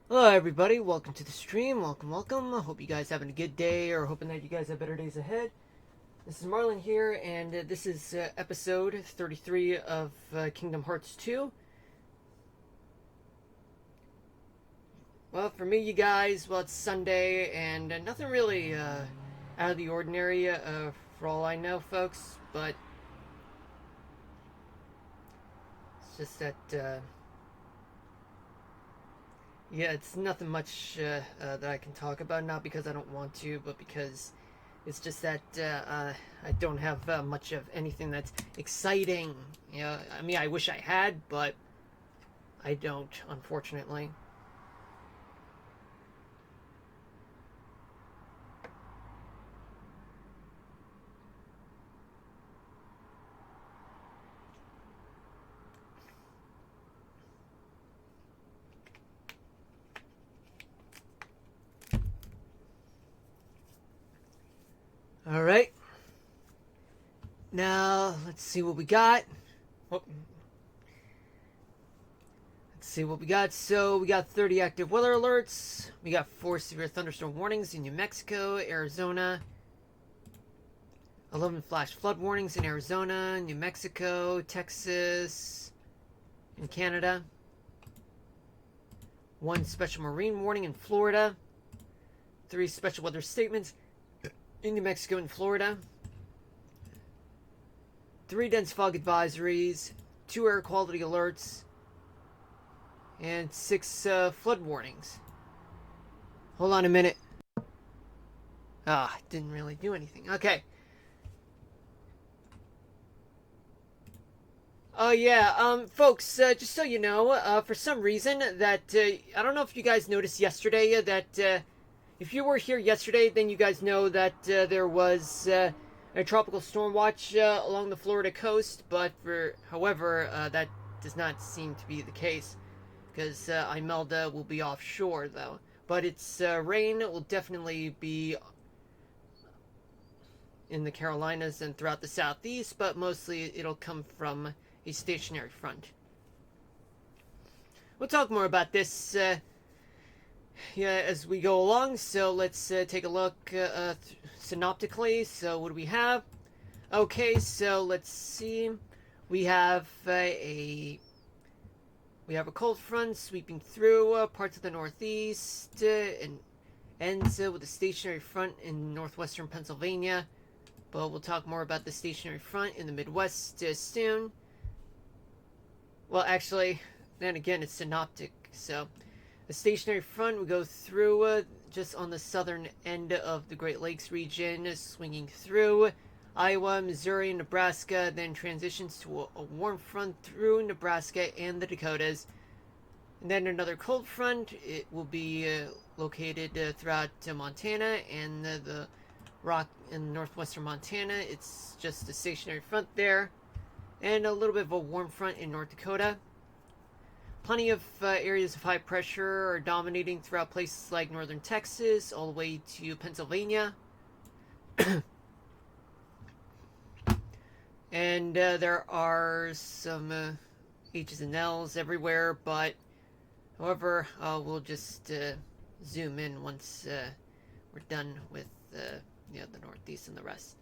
Hello everybody, welcome to the stream, welcome. I hope you guys having a good day or hoping that you guys have better days ahead. This is Marlon here and this is episode 33 of Kingdom Hearts 2. Well, for me you guys, well it's Sunday and nothing really out of the ordinary for all I know folks, but it's just that yeah, it's nothing much that I can talk about, not because I don't want to, but because it's just that I don't have much of anything that's exciting. You know, I mean, I wish I had, but I don't, unfortunately. All right, now let's see what we got. Oh, let's see what we got. So we got 30 active weather alerts. We got 4 severe thunderstorm warnings in New Mexico, Arizona. 11 flash flood warnings in Arizona, New Mexico, Texas, and Canada. 1 special marine warning in Florida. 3 special weather statements in New Mexico and Florida. 3 dense fog advisories. 2 air quality alerts. And 6 flood warnings. Hold on a minute. Didn't really do anything. Okay. Oh yeah, folks, just so you know, for some reason that, I don't know if you guys noticed yesterday that, if you were here yesterday, then you guys know that there was a tropical storm watch along the Florida coast, but however, that does not seem to be the case, because Imelda will be offshore, though. But its rain will definitely be in the Carolinas and throughout the southeast, but mostly it'll come from a stationary front. We'll talk more about this yeah, as we go along, so let's take a look synoptically. So what do we have? Okay, so let's see. We have a cold front sweeping through parts of the Northeast and ends with a stationary front in northwestern Pennsylvania. But we'll talk more about the stationary front in the Midwest soon. Well, actually, then again, it's synoptic. So the stationary front will go through just on the southern end of the Great Lakes region, swinging through Iowa, Missouri, and Nebraska, then transitions to a warm front through Nebraska and the Dakotas. And then another cold front. It will be located throughout Montana and the rock in northwestern Montana. It's just a stationary front there. And a little bit of a warm front in North Dakota. Plenty of areas of high pressure are dominating throughout places like northern Texas, all the way to Pennsylvania. And there are some H's and L's everywhere, but however, we'll just zoom in once we're done with the Northeast and the rest.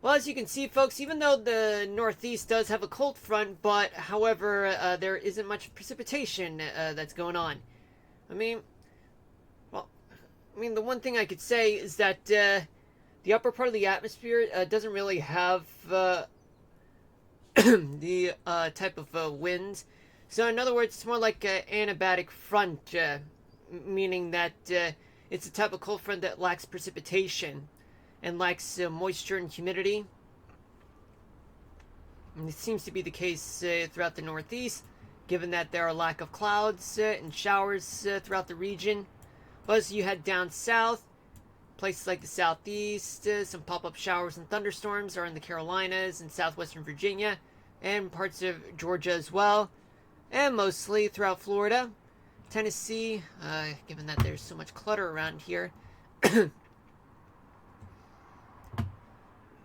Well, as you can see, folks, even though the Northeast does have a cold front, but however, there isn't much precipitation that's going on. I mean, well, the one thing I could say is that the upper part of the atmosphere doesn't really have the type of winds. So, in other words, it's more like an anabatic front, meaning that it's a type of cold front that lacks precipitation and lacks moisture and humidity. And it seems to be the case throughout the Northeast, given that there are a lack of clouds and showers throughout the region. But as you head down south, places like the Southeast, some pop-up showers and thunderstorms are in the Carolinas and southwestern Virginia, and parts of Georgia as well, and mostly throughout Florida, Tennessee, given that there's so much clutter around here.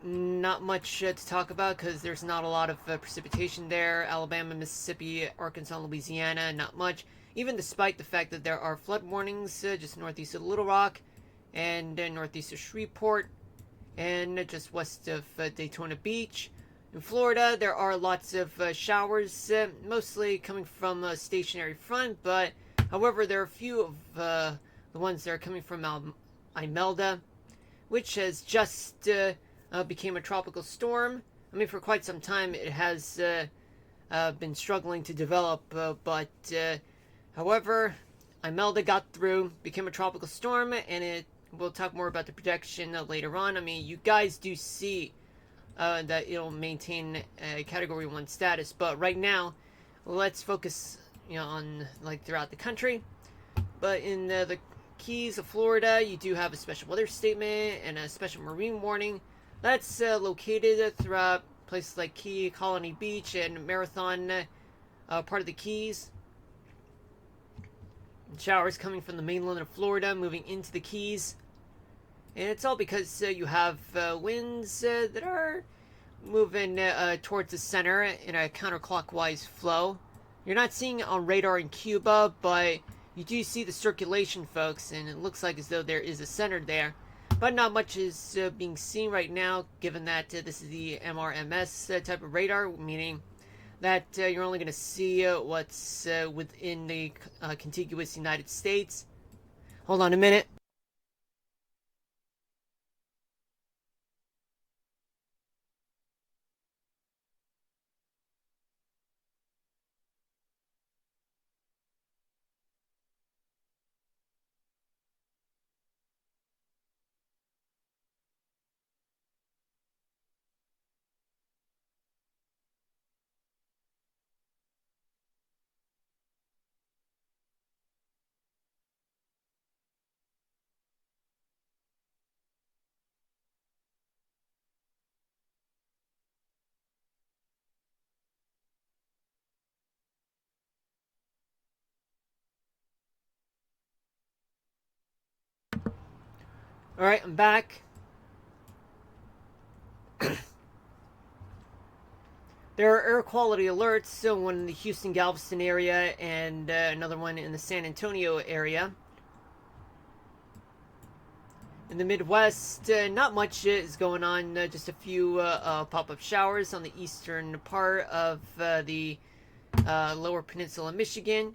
not much to talk about because there's not a lot of precipitation there. Alabama, Mississippi, Arkansas, Louisiana, not much. Even despite the fact that there are flood warnings just northeast of Little Rock and northeast of Shreveport and just west of Daytona Beach. In Florida, there are lots of showers, mostly coming from a stationary front, but however, there are a few of the ones that are coming from Imelda, which has just became a tropical storm. I mean, for quite some time it has been struggling to develop, but however, Imelda got through, became a tropical storm, and we'll talk more about the projection later on. I mean, you guys do see that it'll maintain a Category 1 status, but right now, let's focus on like throughout the country. But in the Keys of Florida, you do have a special weather statement and a special marine warning. That's located throughout places like Key, Colony Beach, and Marathon, part of the Keys. Showers coming from the mainland of Florida, moving into the Keys. And it's all because you have winds that are moving towards the center in a counterclockwise flow. You're not seeing it on radar in Cuba, but you do see the circulation, folks, and it looks like as though there is a center there. But not much is being seen right now, given that this is the MRMS type of radar, meaning that you're only going to see what's within the contiguous United States. Hold on a minute. Alright, I'm back. There are air quality alerts, so one in the Houston Galveston area and another one in the San Antonio area. In the Midwest, not much is going on, just a few pop-up showers on the eastern part of the lower peninsula of Michigan.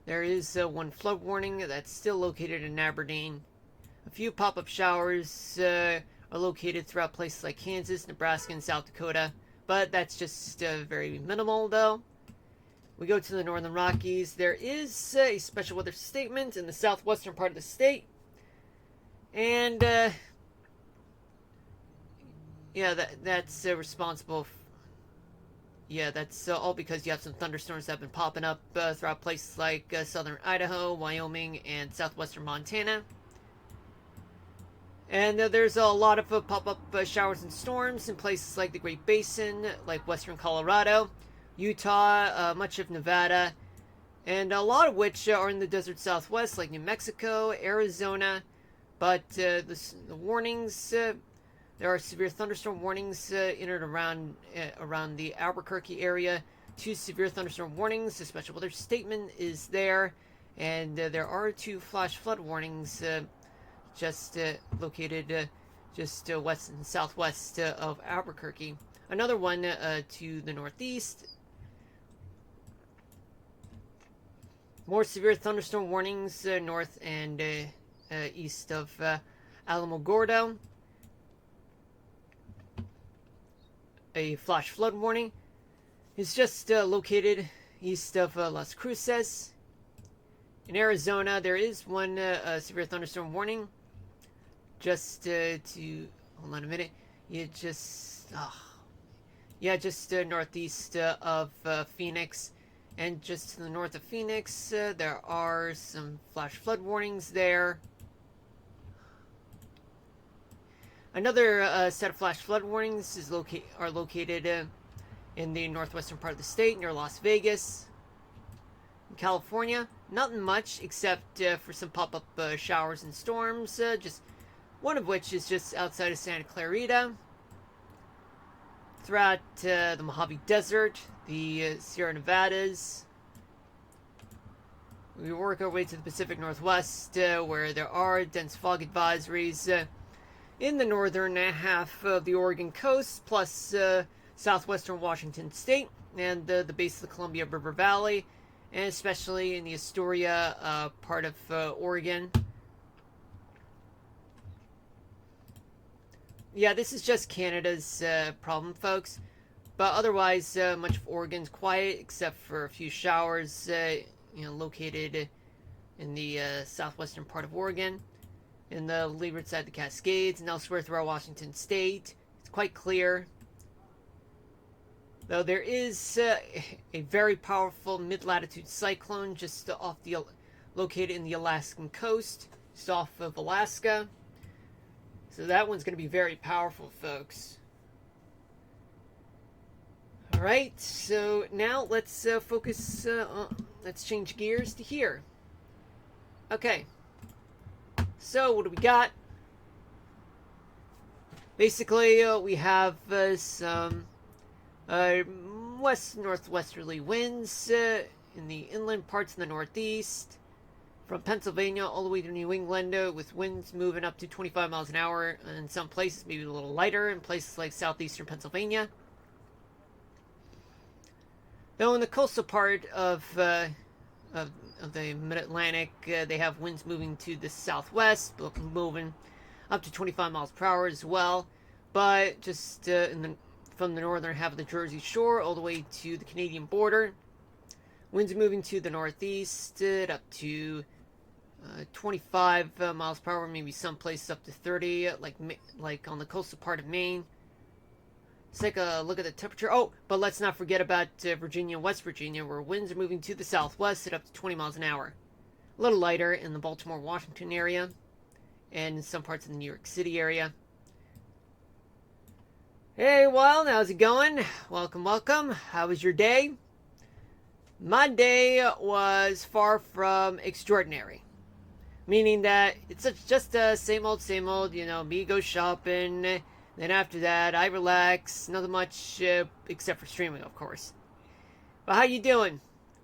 There is one flood warning that's still located in Aberdeen. A few pop-up showers are located throughout places like Kansas, Nebraska, and South Dakota, but that's just very minimal, though. We go to the Northern Rockies. There is a special weather statement in the southwestern part of the state. And, yeah, that's responsible. Yeah, that's all because you have some thunderstorms that have been popping up throughout places like southern Idaho, Wyoming, and southwestern Montana. And there's a lot of pop-up showers and storms in places like the Great Basin, like western Colorado, Utah, much of Nevada, and a lot of which are in the desert southwest, like New Mexico, Arizona. But the warnings, there are severe thunderstorm warnings in and around the Albuquerque area. 2 severe thunderstorm warnings. A special weather statement is there, and there are 2 flash flood warnings just located just west and southwest of Albuquerque. Another one to the northeast. More severe thunderstorm warnings north and east of Alamogordo. A flash flood warning is just located east of Las Cruces. In Arizona, there is one severe thunderstorm warning. Just to hold on a minute, just northeast of Phoenix, and just to the north of Phoenix, there are some flash flood warnings there. Another set of flash flood warnings are located in the northwestern part of the state, near Las Vegas. In California, nothing much except for some pop-up showers and storms, just one of which is just outside of Santa Clarita. Throughout the Mojave Desert, the Sierra Nevadas. We work our way to the Pacific Northwest, where there are dense fog advisories in the northern half of the Oregon coast, plus southwestern Washington state, and the base of the Columbia River Valley, and especially in the Astoria part of Oregon. Yeah, this is just Canada's problem, folks. But otherwise, much of Oregon's quiet, except for a few showers, located in the southwestern part of Oregon, in the leeward side of the Cascades, and elsewhere throughout Washington state. It's quite clear. Though there is a very powerful mid-latitude cyclone just located in the Alaskan coast, just off of Alaska. So that one's going to be very powerful, folks. Alright, so now let's focus let's change gears to here. Okay. So, what do we got? Basically, we have some west-northwesterly winds in the inland parts of the Northeast. From Pennsylvania all the way to New England, with winds moving up to 25 miles an hour in some places, maybe a little lighter in places like southeastern Pennsylvania. Though in the coastal part of the Mid-Atlantic, they have winds moving to the southwest, moving up to 25 miles per hour as well. But just from the northern half of the Jersey Shore all the way to the Canadian border, winds moving to the northeast up to 25 miles per hour, maybe some places up to 30, like on the coastal part of Maine. Let's take a look at the temperature. Oh, but let's not forget about Virginia and West Virginia, where winds are moving to the southwest at up to 20 miles an hour. A little lighter in the Baltimore, Washington area, and in some parts of the New York City area. Hey, Wild, how's it going? Welcome, welcome. How was your day? My day was far from extraordinary. Meaning that it's just same old, me go shopping, then after that I relax, nothing much except for streaming, of course. But how you doing?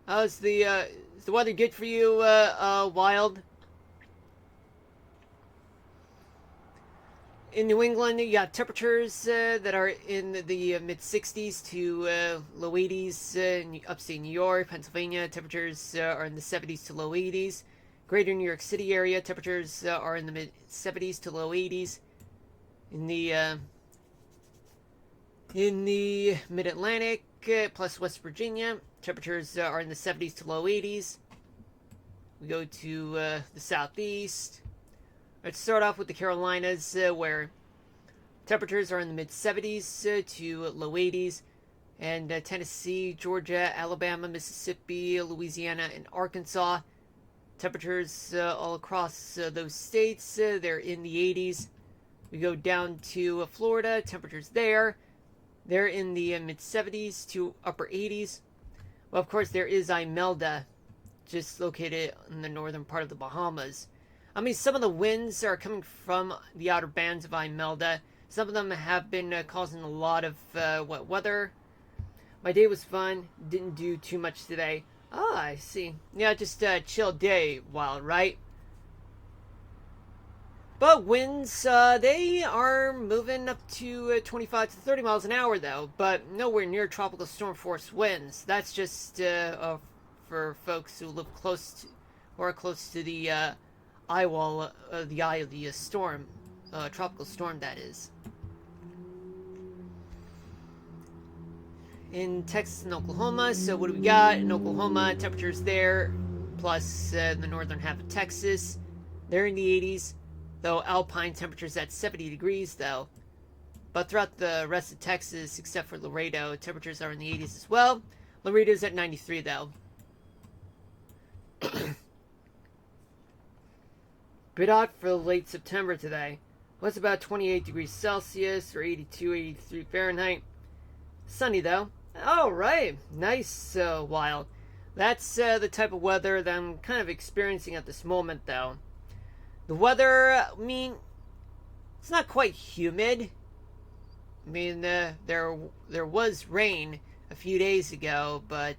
Is the weather good for you, Wild? In New England, you got temperatures that are in the mid-60s to low 80s. In upstate New York, Pennsylvania, temperatures are in the 70s to low 80s. Greater New York City area, temperatures are in the mid-70s to low 80s. In the Mid-Atlantic, plus West Virginia, temperatures are in the 70s to low 80s. We go to the southeast. Let's start off with the Carolinas, where temperatures are in the mid-70s to low 80s. And Tennessee, Georgia, Alabama, Mississippi, Louisiana, and Arkansas. Temperatures all across those states, they're in the 80s. We go down to Florida, temperatures there. They're in the mid-70s to upper 80s. Well, of course, there is Imelda, just located in the northern part of the Bahamas. I mean, some of the winds are coming from the outer bands of Imelda. Some of them have been causing a lot of wet weather. My day was fun. Didn't do too much today. Ah, I see. Yeah, just a chill day, Wild, right? But winds, they are moving up to 25 to 30 miles an hour, though. But nowhere near tropical storm force winds. That's just for folks who live close to, or are close to the eye wall, the eye of the storm, tropical storm, that is. In Texas and Oklahoma, so what do we got? In Oklahoma, temperatures there, plus the northern half of Texas, they're in the 80s, though alpine temperatures at 70 degrees, though. But throughout the rest of Texas, except for Laredo, temperatures are in the 80s as well. Laredo's at 93, though. Bit hot for late September today. What's about 28 degrees Celsius or 82, 83 Fahrenheit. Sunny, though. All right, nice, Wild. That's the type of weather that I'm kind of experiencing at this moment, though. The weather, I mean, It's not quite humid. I mean, there was rain a few days ago, but